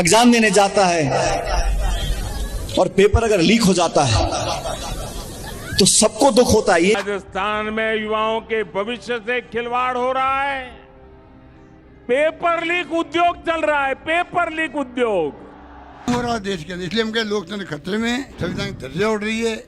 Exam देने जाता है और पेपर अगर लीक हो जाता है तो सबको दुख होता है। राजस्थान में युवाओं के भविष्य से खिलवाड़ हो रहा है। पेपर लीक उद्योग चल रहा है, पेपर लीक उद्योग हो रहा है देश के अंदर। इसलिए हम कह लोकतंत्र खतरे में, संविधान धज्जियां उड़ रही है।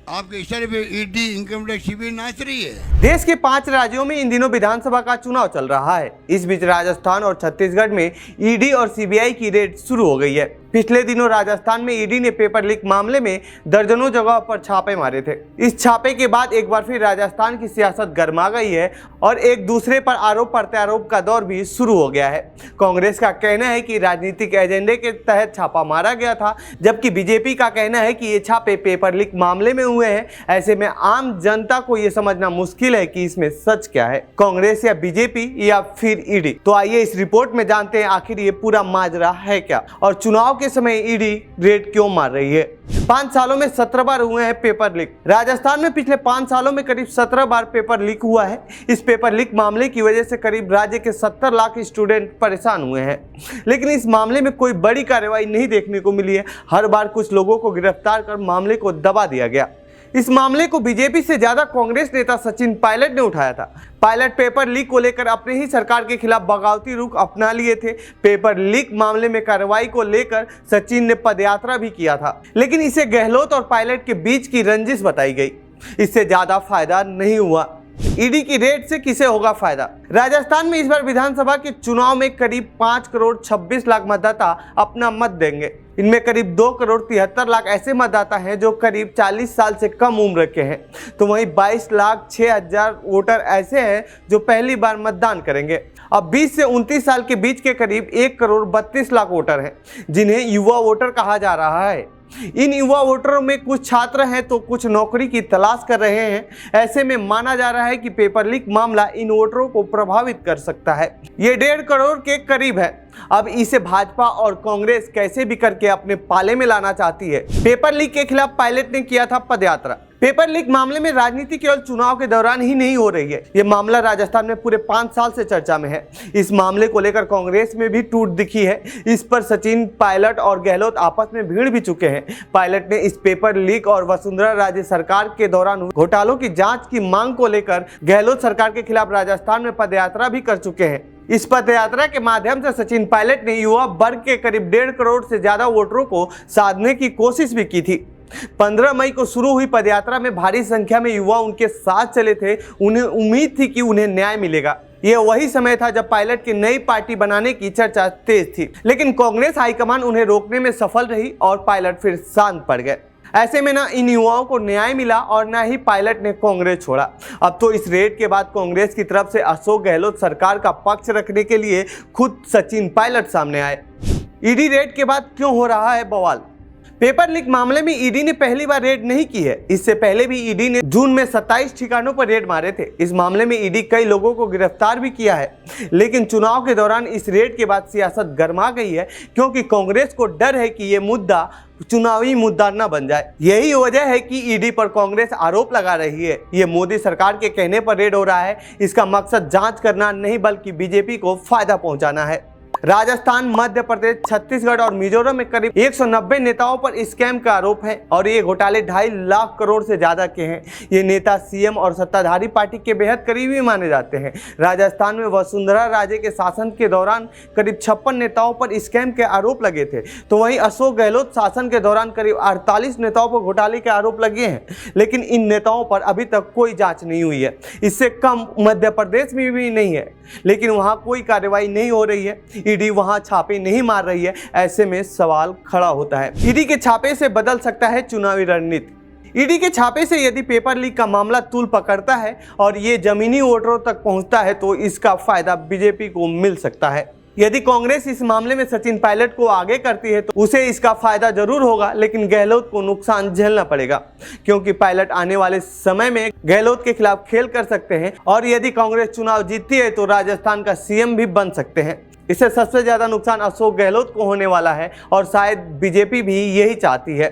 आपके इशारे पे ईडी, इनकम टैक्स, सीबीआई नाच रही है। देश के 5 राज्यों में इन दिनों विधानसभा का चुनाव चल रहा है। इस बीच राजस्थान और छत्तीसगढ़ में ईडी और सीबीआई की रेड शुरू हो गई है। पिछले दिनों राजस्थान में ईडी ने पेपर लीक मामले में दर्जनों जगह पर छापे मारे थे। इस छापे के बाद एक बार फिर राजस्थान की सियासत गर्मा गई है और एक दूसरे पर आरोप प्रत्यारोप का दौर भी शुरू हो गया है। कांग्रेस का कहना है कि राजनीतिक एजेंडे के तहत छापा मारा गया था, जबकि बीजेपी का कहना है कि ये छापे पेपर लीक मामले में हुए हैं। ऐसे में आम जनता को ये समझना मुश्किल है कि इसमें सच क्या है, कांग्रेस या बीजेपी या फिर ईडी। तो आइए इस रिपोर्ट में जानते हैं आखिर ये पूरा माजरा है क्या और चुनाव के समय ईडी रेड क्यों मार रही है। 5 सालों में 17 बार हुए हैं पेपर लीक। राजस्थान में पिछले 5 सालों में करीब 17 बार पेपर लीक हुआ है। इस पेपर लीक मामले की वजह से करीब राज्य के 70 लाख स्टूडेंट परेशान हुए हैं, लेकिन इस मामले में कोई बड़ी कार्रवाई नहीं देखने को मिली है। हर बार कुछ लोगों को गिरफ्तार कर मामले को दबा दिया गया। इस मामले को बीजेपी से ज्यादा कांग्रेस नेता सचिन पायलट ने उठाया था। पायलट पेपर लीक को लेकर अपने ही सरकार के खिलाफ बगावती रुख अपना लिए थे। पेपर लीक मामले में कार्रवाई को लेकर सचिन ने पदयात्रा भी किया था, लेकिन इसे गहलोत और पायलट के बीच की रंजिश बताई गई। इससे ज्यादा फायदा नहीं हुआ। ईडी की रेड से किसे होगा फायदा? राजस्थान में इस बार विधानसभा के चुनाव में करीब 5 करोड़ 26 लाख मतदाता अपना मत देंगे। इनमें करीब 2 करोड़ 73 लाख ऐसे मतदाता हैं जो करीब 40 साल से कम उम्र के हैं। तो वहीं 22 लाख 6 हजार वोटर ऐसे हैं जो पहली बार मतदान करेंगे। अब 20 से 29 साल के बीच के करीब 1 करोड़ 32 लाख वोटर हैं, जिन्हें युवा वोटर कहा जा रहा है। इन युवा वोटरों में कुछ छात्र हैं तो कुछ नौकरी की तलाश कर रहे हैं। ऐसे में माना जा रहा है कि पेपर लीक मामला इन वोटरों को प्रभावित कर सकता है। ये 1.5 करोड़ के करीब है। अब इसे भाजपा और कांग्रेस कैसे भी करके अपने पाले में लाना चाहती है। पेपर लीक के खिलाफ पायलट ने किया था पदयात्रा। पेपर लीक मामले में राजनीति केवल चुनाव के दौरान ही नहीं हो रही है। ये मामला राजस्थान में पूरे 5 साल से चर्चा में है। इस मामले को लेकर कांग्रेस में भी टूट दिखी है। इस पर सचिन पायलट और गहलोत आपस में भिड़ भी चुके हैं। पायलट ने इस पेपर लीक और वसुंधरा राजे सरकार के दौरान घोटालों की जांच की मांग को लेकर गहलोत सरकार के खिलाफ राजस्थान में पदयात्रा भी कर चुके हैं। इस पदयात्रा के माध्यम से सचिन पायलट ने युवा वर्ग के करीब 1.5 करोड़ से ज्यादा वोटरों को साधने की कोशिश भी की थी। 15 मई को शुरू हुई पदयात्रा में भारी संख्या में युवा उनके साथ चले थे। उन्हें उम्मीद थी कि उन्हें न्याय मिलेगा। यह वही समय था जब पायलट की नई पार्टी बनाने की चर्चा तेज थी, लेकिन कांग्रेस हाईकमान उन्हें रोकने में सफल रही और पायलट फिर शांत पड़ गए। ऐसे में ना इन युवाओं को न्याय मिला और ना ही पायलट ने कांग्रेस छोड़ा। अब तो इस रेड के बाद कांग्रेस की तरफ से अशोक गहलोत सरकार का पक्ष रखने के लिए खुद सचिन पायलट सामने आए। ईडी रेड के बाद क्यों हो रहा है बवाल? पेपर लीक मामले में ईडी ने पहली बार रेड नहीं की है। इससे पहले भी ईडी ने जून में 27 ठिकानों पर रेड मारे थे। इस मामले में ईडी कई लोगों को गिरफ्तार भी किया है, लेकिन चुनाव के दौरान इस रेड के बाद सियासत गर्मा गई है, क्योंकि कांग्रेस को डर है कि ये मुद्दा चुनावी मुद्दा न बन जाए। यही वजह है कि ईडी पर कांग्रेस आरोप लगा रही है ये मोदी सरकार के कहने पर रेड हो रहा है। इसका मकसद जांच करना नहीं बल्कि बीजेपी को फायदा पहुंचाना है। राजस्थान, मध्य प्रदेश, छत्तीसगढ़ और मिजोरम में करीब 190 नेताओं पर स्कैम का आरोप है और ये घोटाले 2.5 लाख करोड़ से ज्यादा के हैं। ये नेता सीएम और सत्ताधारी पार्टी के बेहद करीबी माने जाते हैं। राजस्थान में वसुंधरा राजे के शासन के दौरान करीब 56 नेताओं पर स्कैम के आरोप लगे थे, तो वहीं अशोक गहलोत शासन के दौरान करीब 48 नेताओं पर घोटाले के आरोप लगे हैं, लेकिन इन नेताओं पर अभी तक कोई जांच नहीं हुई है। इससे कम मध्य प्रदेश में भी नहीं है, लेकिन वहां कोई कार्रवाई नहीं हो रही है। ईडी वहां छापे नहीं मार रही है। ऐसे में सवाल खड़ा होता है, ईडी के छापे से बदल सकता है चुनावी रणनीति। ईडी के छापे से यदि पेपर लीक का मामला तूल पकड़ता है और ये जमीनी वोटरों तक पहुंचता है तो इसका फायदा बीजेपी को मिल सकता है। यदि कांग्रेस इस मामले में सचिन पायलट को आगे करती है तो उसे इसका फायदा जरूर होगा, लेकिन गहलोत को नुकसान झेलना पड़ेगा, क्योंकि पायलट आने वाले समय में गहलोत के खिलाफ खेल कर सकते हैं और यदि कांग्रेस चुनाव जीतती है तो राजस्थान का सीएम भी बन सकते हैं। इससे सबसे ज्यादा नुकसान अशोक गहलोत को होने वाला है और शायद बीजेपी भी यही चाहती है।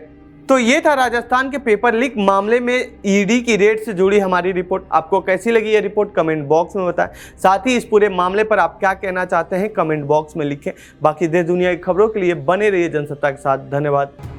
तो ये था राजस्थान के पेपर लीक मामले में ईडी की रेड से जुड़ी हमारी रिपोर्ट। आपको कैसी लगी ये रिपोर्ट कमेंट बॉक्स में बताएं। साथ ही इस पूरे मामले पर आप क्या कहना चाहते हैं कमेंट बॉक्स में लिखें। बाकी देश दुनिया की खबरों के लिए बने रहिए जनसत्ता के साथ। धन्यवाद।